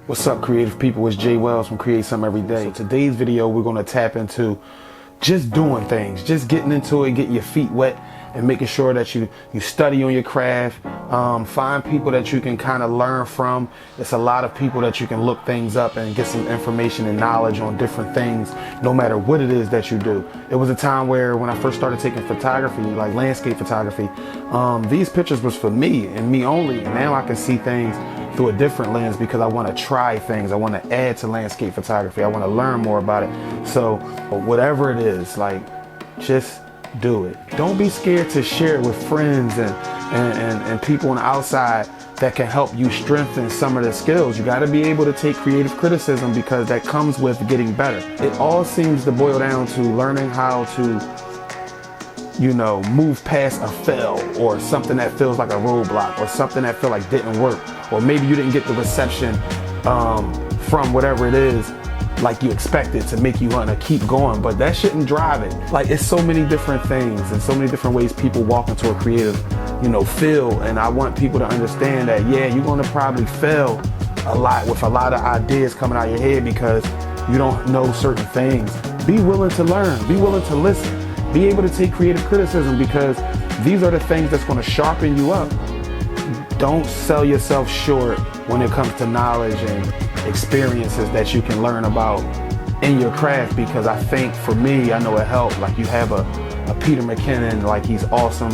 What's up, creative people? It's Jay Wells from Create Something Every Day. So today's video, we're going to tap into just doing things, just getting into it, getting your feet wet, and making sure that you study on your craft. Find people that you can kind of learn from. It's a lot of people that you can look things up and get some information and knowledge on different things, no matter what it is that you do. It was a time where when I first started taking photography, like landscape photography, these pictures was for me and me only. And now I can see things through a different lens because I want to try things. I want to add to landscape photography. I want to learn more about it. So whatever it is, like, just do it. Don't be scared to share it with friends and people on the outside that can help you strengthen some of the skills. You got to be able to take creative criticism because that comes with getting better. It all seems to boil down to learning how to, you know, move past a fail or something that feels like a roadblock or something that feel like didn't work, or maybe you didn't get the reception from whatever it is like you expected to make you want to keep going, but that shouldn't drive it. Like, it's so many different things and so many different ways people walk into a creative, you know, field. And I want people to understand that, yeah, you're going to probably fail a lot with a lot of ideas coming out of your head because you don't know certain things. Be willing to learn, be willing to listen, be able to take creative criticism because these are the things that's going to sharpen you up. Don't sell yourself short when it comes to knowledge and experiences that you can learn about in your craft, because I think for me, I know it helped. Like, you have a Peter McKinnon, like, he's awesome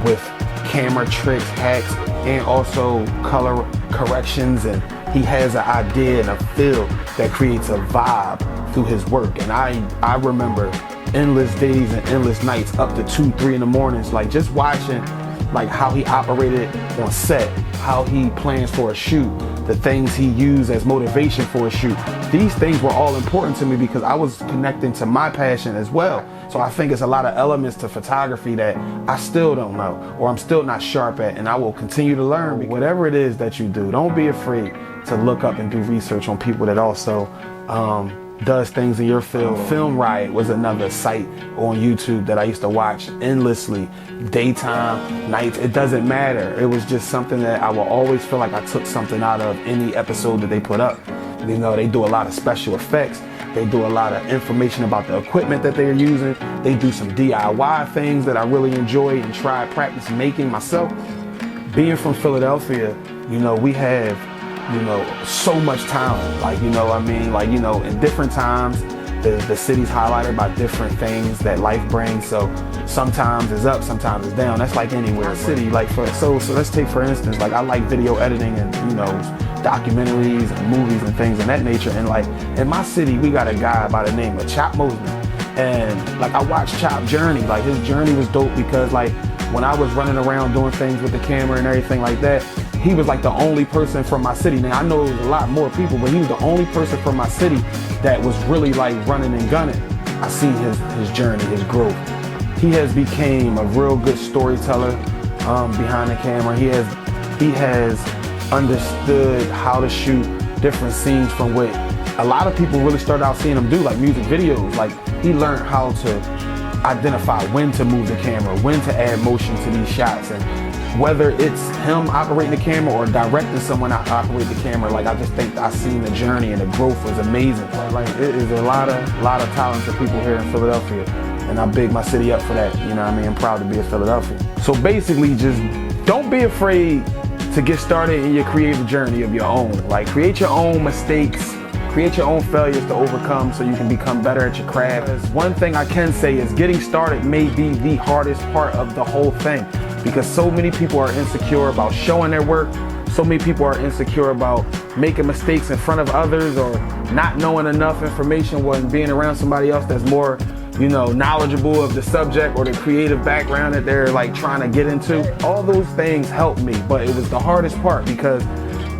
with camera tricks, hacks, and also color corrections, and he has an idea and a feel that creates a vibe through his work. And I remember endless days and endless nights up to 2, 3 in the mornings, like, just watching like how he operated on set, how he plans for a shoot, the things he used as motivation for a shoot. These things were all important to me because I was connecting to my passion as well. So I think it's a lot of elements to photography that I still don't know, or I'm still not sharp at, and I will continue to learn. Whatever it is that you do, don't be afraid to look up and do research on people that also does things in your field. Film Riot was another site on YouTube that I used to watch endlessly, daytime, nights, it doesn't matter. It was just something that I will always feel like I took something out of any episode that they put up. You know, they do a lot of special effects. They do a lot of information about the equipment that they're using. They do some DIY things that I really enjoy and try practice making myself. Being from Philadelphia, you know, we have, you know, so much talent. Like, you know what I mean? Like, you know, in different times, the city's highlighted by different things that life brings. So sometimes it's up, sometimes it's down. That's like anywhere. City, like, so let's take, for instance, like, I like video editing and, you know, documentaries and movies and things of that nature. And like, in my city, we got a guy by the name of Chop Mosley. And like, I watched Chop journey. Like, his journey was dope because, like, when I was running around doing things with the camera and everything like that, he was like the only person from my city. Now, I know it was a lot more people, but he was the only person from my city that was really like running and gunning. I see his journey, his growth. He has became a real good storyteller behind the camera. He has understood how to shoot different scenes from what a lot of people really started out seeing him do, like music videos. Like, he learned how to identify when to move the camera, when to add motion to these shots, and whether it's him operating the camera or directing someone to operate the camera. Like, I just think I seen the journey and the growth was amazing. Like, it is a lot of talented people here in Philadelphia, and I big my city up for that. You know what I mean? I'm proud to be a Philadelphian. So basically, just don't be afraid to get started in your creative journey of your own. Like, create your own mistakes, create your own failures to overcome so you can become better at your craft. One thing I can say is getting started may be the hardest part of the whole thing, because so many people are insecure about showing their work. So many people are insecure about making mistakes in front of others, or not knowing enough information when being around somebody else that's more, you know, knowledgeable of the subject or the creative background that they're like trying to get into. All those things helped me, but it was the hardest part because,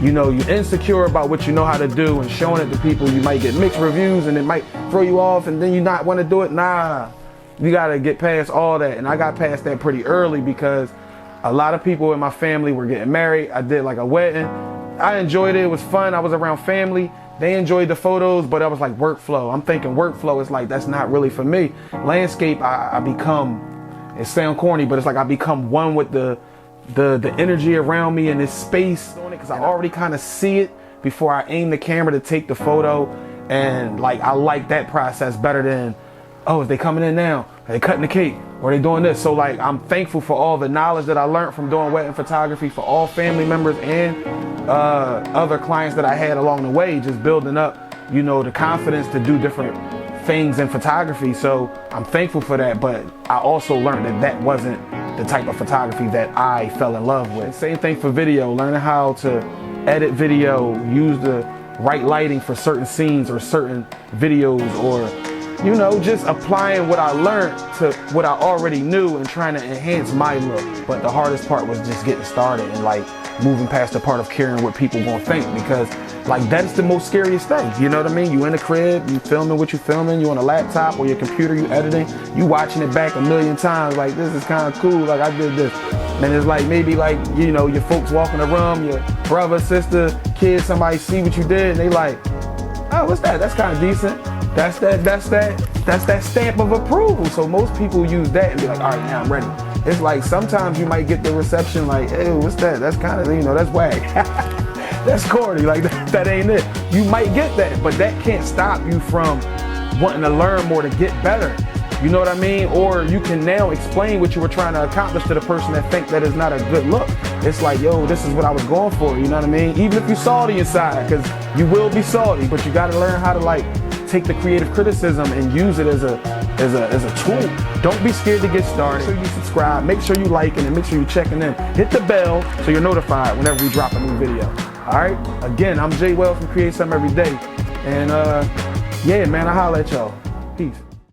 you know, you're insecure about what you know how to do, and showing it to people, you might get mixed reviews and it might throw you off, and then you not want to do it. Nah, you got to get past all that. And I got past that pretty early because a lot of people in my family were getting married. I did like a wedding. I enjoyed it. It was fun. I was around family. They enjoyed the photos, but I was like, workflow. I'm thinking workflow is like, that's not really for me. Landscape, I become, it sound corny, but it's like I become one with the energy around me in this space, because I already kind of see it before I aim the camera to take the photo. And like, I like that process better than, oh, is they coming in now? Are they cutting the cake? Or are they doing this? So like, I'm thankful for all the knowledge that I learned from doing wedding photography, for all family members and other clients that I had along the way, just building up, you know, the confidence to do different things in photography. So I'm thankful for that, but I also learned that that wasn't the type of photography that I fell in love with. Same thing for video, learning how to edit video, use the right lighting for certain scenes or certain videos, or, you know, just applying what I learned to what I already knew and trying to enhance my look. But the hardest part was just getting started and like moving past the part of caring what people gonna think, because like that's the most scariest thing, you know what I mean? You in the crib, you filming what you filming, you on a laptop or your computer, you editing, you watching it back a million times, like this is kind of cool, like I did this. And it's like maybe like, you know, your folks walking the room, your brother, sister, kids, somebody see what you did and they like, oh, what's that? That's kind of decent. That's that stamp of approval. So most people use that and be like, all right, now I'm ready. It's like sometimes you might get the reception like, hey, what's that? That's kind of, you know, that's whack. That's corny, like that ain't it. You might get that, but that can't stop you from wanting to learn more to get better. You know what I mean? Or you can now explain what you were trying to accomplish to the person that think that is not a good look. It's like, yo, this is what I was going for, you know what I mean? Even if you're salty inside, because you will be salty, but you got to learn how to like take the creative criticism and use it as a tool. Don't be scared to get started. Make sure you subscribe, make sure you liking, and make sure you're checking in. Hit the bell so you're notified whenever we drop a new video. All right? Again, I'm Jay Wells from Create Something Every Day. And yeah, man, I holla at y'all. Peace.